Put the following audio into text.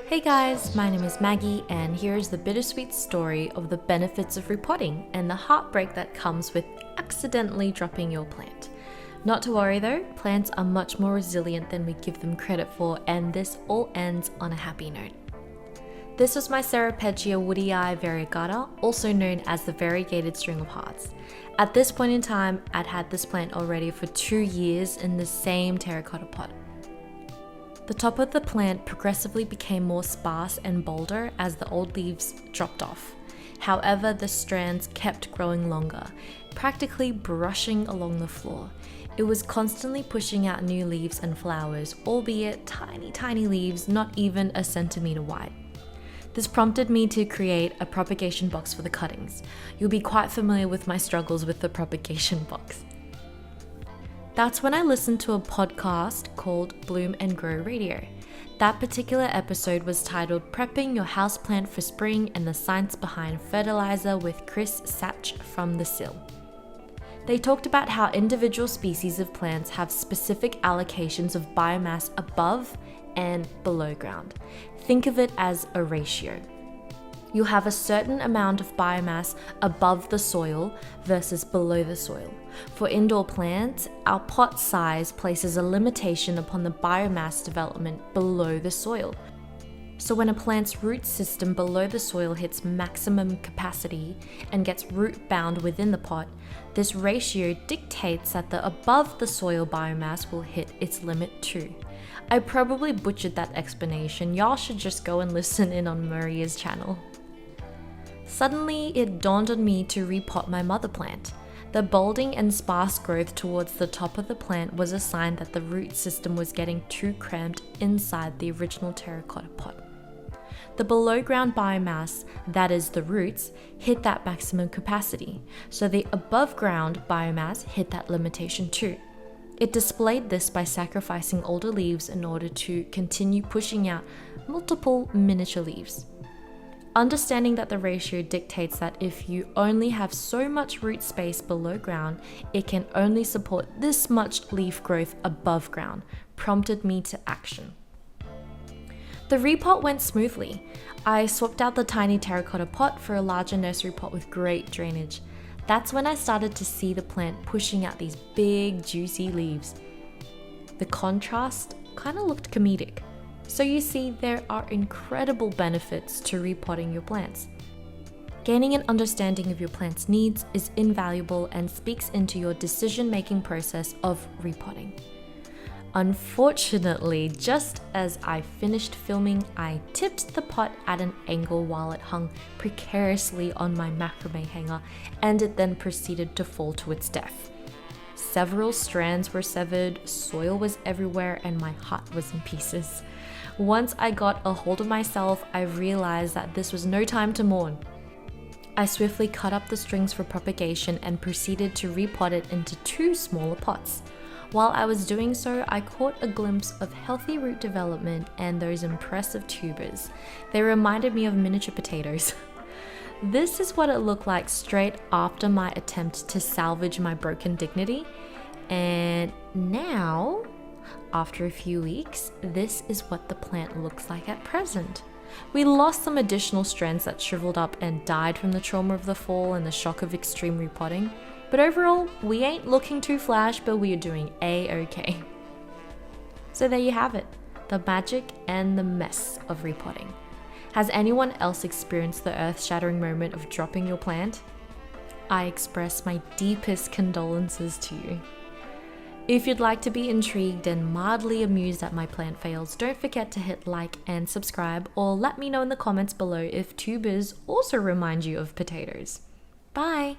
Hey guys, my name is Maggie, and here's the bittersweet story of the benefits of repotting and the heartbreak that comes with accidentally dropping your plant. Not to worry though, plants are much more resilient than we give them credit for, and this all ends on a happy note. This was my Ceropegia woodii variegata, also known as the variegated string of hearts. At this point in time, I'd had this plant already for 2 years in the same terracotta pot. The top of the plant progressively became more sparse and bolder as the old leaves dropped off. However, the strands kept growing longer, practically brushing along the floor. It was constantly pushing out new leaves and flowers, albeit tiny leaves, not even a centimeter wide. This prompted me to create a propagation box for the cuttings. You'll be quite familiar with my struggles with the propagation box. That's when I listened to a podcast called Bloom and Grow Radio. That particular episode was titled Prepping Your Houseplant for Spring and the Science Behind Fertilizer with Chris Satch from The Sill. They talked about how individual species of plants have specific allocations of biomass above and below ground. Think of it as a ratio. You'll have a certain amount of biomass above the soil versus below the soil. For indoor plants, our pot size places a limitation upon the biomass development below the soil. So when a plant's root system below the soil hits maximum capacity and gets root bound within the pot, this ratio dictates that the above the soil biomass will hit its limit too. I probably butchered that explanation. Y'all should just go and listen in on Maria's channel. Suddenly, it dawned on me to repot my mother plant. The bolding and sparse growth towards the top of the plant was a sign that the root system was getting too cramped inside the original terracotta pot. The below ground biomass, that is the roots, hit that maximum capacity, so the above ground biomass hit that limitation too. It displayed this by sacrificing older leaves in order to continue pushing out multiple miniature leaves. Understanding that the ratio dictates that if you only have so much root space below ground, it can only support this much leaf growth above ground, prompted me to action. The repot went smoothly. I swapped out the tiny terracotta pot for a larger nursery pot with great drainage. That's when I started to see the plant pushing out these big, juicy leaves. The contrast kind of looked comedic. So you see, there are incredible benefits to repotting your plants. Gaining an understanding of your plant's needs is invaluable and speaks into your decision-making process of repotting. Unfortunately, just as I finished filming, I tipped the pot at an angle while it hung precariously on my macrame hanger, and it then proceeded to fall to its death. Several strands were severed, soil was everywhere, and my heart was in pieces. Once I got a hold of myself, I realized that this was no time to mourn. I swiftly cut up the strings for propagation and proceeded to repot it into 2 smaller pots. While I was doing so, I caught a glimpse of healthy root development and those impressive tubers. They reminded me of miniature potatoes. This is what it looked like straight after my attempt to salvage my broken dignity. And now, after a few weeks, this is what the plant looks like at present. We lost some additional strands that shriveled up and died from the trauma of the fall and the shock of extreme repotting. But overall, we ain't looking too flash, but we are doing A-okay. So there you have it, the magic and the mess of repotting. Has anyone else experienced the earth-shattering moment of dropping your plant? I express my deepest condolences to you. If you'd like to be intrigued and mildly amused at my plant fails, don't forget to hit like and subscribe, or let me know in the comments below if tubers also remind you of potatoes. Bye!